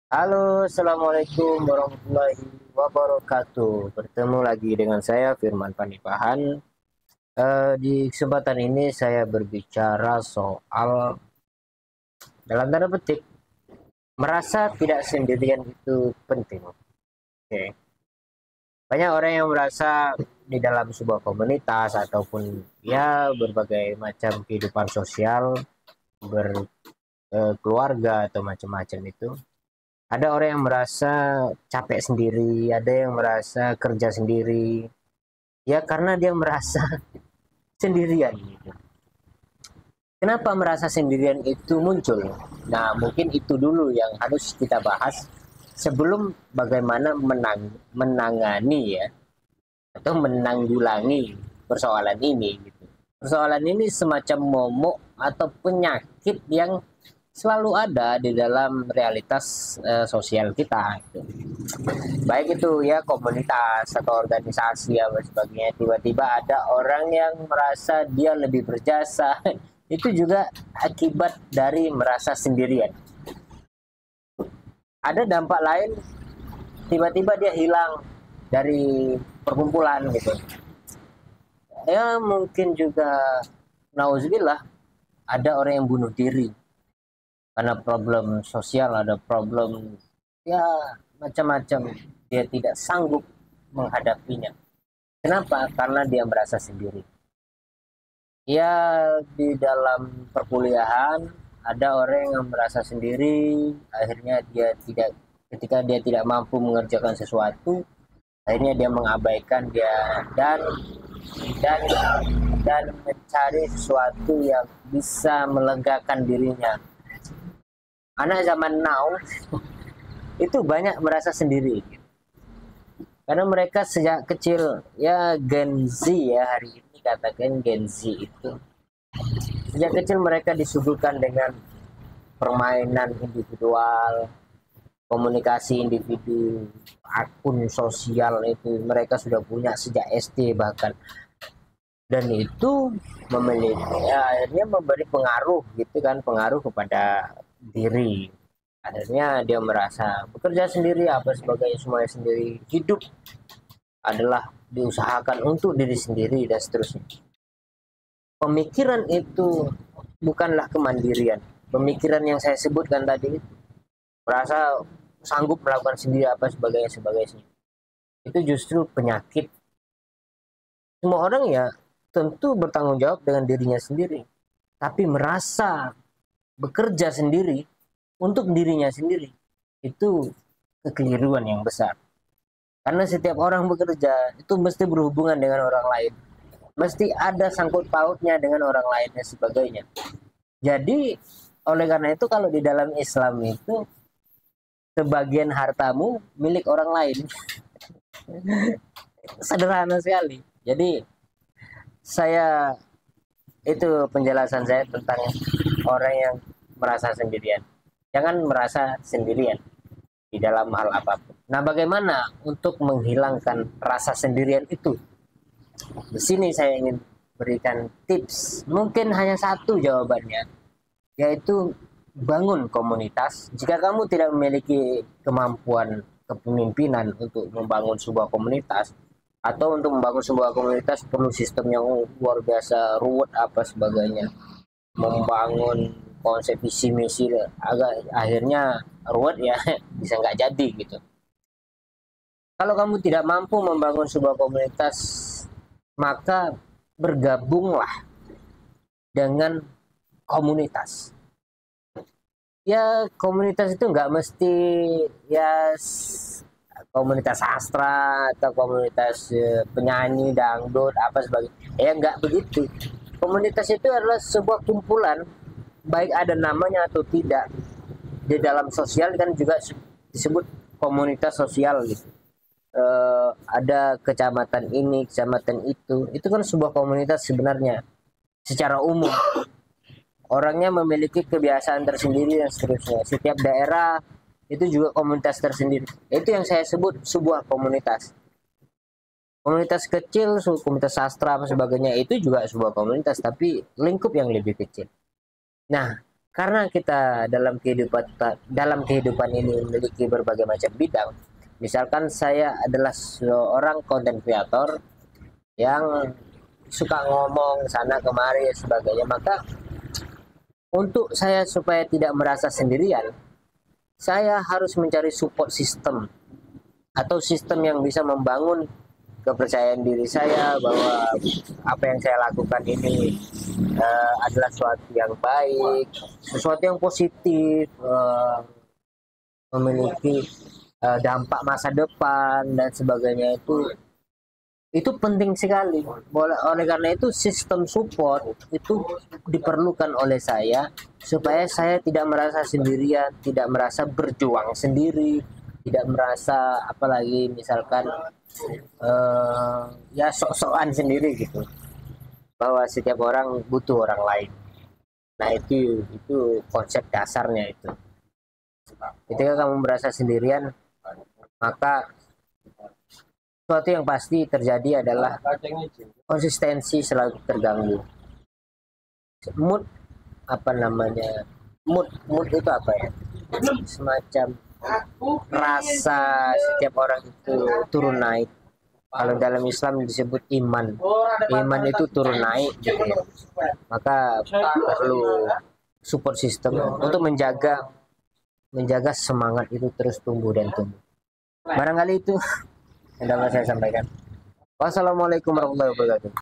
Halo, Assalamualaikum warahmatullahi wabarakatuh. Bertemu lagi dengan saya Firman Panipahan. Di kesempatan ini saya berbicara soal dalam tanda petik merasa tidak sendirian itu penting. Oke. Banyak orang yang merasa di dalam sebuah komunitas ataupun ya berbagai macam kehidupan sosial berkeluarga atau macam-macam itu. Ada orang yang merasa capek sendiri, ada yang merasa kerja sendiri, ya karena dia merasa sendirian gitu. Kenapa merasa sendirian itu muncul? Nah, mungkin itu dulu yang harus kita bahas sebelum bagaimana menangani ya atau menanggulangi persoalan ini gitu. Persoalan ini semacam momok atau penyakit yang selalu ada di dalam realitas sosial kita gitu. Baik itu ya komunitas atau organisasi apa sebagainya, tiba-tiba ada orang yang merasa dia lebih berjasa. Itu juga akibat dari merasa sendirian. Ada dampak lain, tiba-tiba dia hilang dari perkumpulan gitu. Ya mungkin juga nauzubillah ada orang yang bunuh diri karena problem sosial, ada problem ya macam-macam, dia tidak sanggup menghadapinya. Kenapa? Karena dia merasa sendiri. Ya, di dalam perkuliahan ada orang yang merasa sendiri, akhirnya dia tidak, ketika dia tidak mampu mengerjakan sesuatu, akhirnya dia mengabaikan dia dan dan mencari sesuatu yang bisa melegakan dirinya. Anak zaman now itu banyak merasa sendiri karena mereka sejak kecil ya Gen Z ya hari ini katakan Gen Z itu sejak kecil mereka disuguhkan dengan permainan individual, komunikasi individu, akun sosial itu mereka sudah punya sejak SD bahkan, dan itu memiliki ya, akhirnya memberi pengaruh gitu kan, pengaruh kepada diri. Akhirnya dia merasa bekerja sendiri apa sebagai semuanya sendiri, hidup adalah diusahakan untuk diri sendiri dan seterusnya. Pemikiran itu bukanlah kemandirian. Pemikiran yang saya sebutkan tadi merasa sanggup melakukan sendiri apa sebagainya. Itu justru penyakit. Semua orang ya tentu bertanggung jawab dengan dirinya sendiri, tapi merasa bekerja sendiri untuk dirinya sendiri itu kekeliruan yang besar. Karena setiap orang bekerja itu mesti berhubungan dengan orang lain, mesti ada sangkut pautnya dengan orang lain dan sebagainya. Jadi oleh karena itu kalau di dalam Islam itu sebagian hartamu milik orang lain. Sederhana sekali. Jadi saya itu penjelasan saya tentang orang yang merasa sendirian. Jangan merasa sendirian di dalam hal apapun. Nah, bagaimana untuk menghilangkan rasa sendirian itu? Di sini saya ingin berikan tips. Mungkin hanya satu jawabannya, yaitu bangun komunitas. Jika kamu tidak memiliki kemampuan kepemimpinan untuk membangun sebuah komunitas, atau untuk membangun sebuah komunitas perlu sistem yang luar biasa ruwet apa sebagainya, membangun konsep visi misi agak akhirnya ruwet ya, bisa nggak jadi gitu. Kalau kamu tidak mampu membangun sebuah komunitas, maka bergabunglah dengan komunitas. Ya komunitas itu nggak mesti ya komunitas sastra atau komunitas penyanyi dangdut apa sebagainya, ya nggak begitu. Komunitas itu adalah sebuah kumpulan, baik ada namanya atau tidak. Di dalam sosial kan juga disebut komunitas sosial gitu. Ada kecamatan ini, kecamatan itu kan sebuah komunitas sebenarnya secara umum. Orangnya memiliki kebiasaan tersendiri dan seterusnya. Setiap daerah itu juga komunitas tersendiri. Itu yang saya sebut sebuah komunitas. Komunitas kecil, komunitas sastra apa sebagainya itu juga sebuah komunitas, tapi lingkup yang lebih kecil. Nah, karena kita dalam kehidupan ini memiliki berbagai macam bidang. Misalkan saya adalah seorang content creator yang suka ngomong sana kemari dan sebagainya, maka untuk saya supaya tidak merasa sendirian, saya harus mencari support system atau sistem yang bisa membangun kepercayaan diri saya bahwa apa yang saya lakukan ini adalah sesuatu yang baik, sesuatu yang positif, memiliki dampak masa depan dan sebagainya. Itu penting sekali. Oleh karena itu sistem support itu diperlukan oleh saya supaya saya tidak merasa sendirian, tidak merasa berjuang sendiri, tidak merasa apalagi misalkan ya sok-sokan sendiri gitu, bahwa setiap orang butuh orang lain. Nah itu konsep dasarnya itu. Ketika kamu merasa sendirian, maka sesuatu yang pasti terjadi adalah konsistensi selalu terganggu. Mood apa namanya? Mood itu apa ya? Semacam rasa setiap orang itu turun naik. Kalau dalam Islam disebut iman. Iman itu turun naik gitu ya. Maka perlu support system untuk menjaga semangat itu terus tumbuh dan tumbuh. Barangkali itu yang dapat saya sampaikan. Wassalamualaikum warahmatullahi wabarakatuh.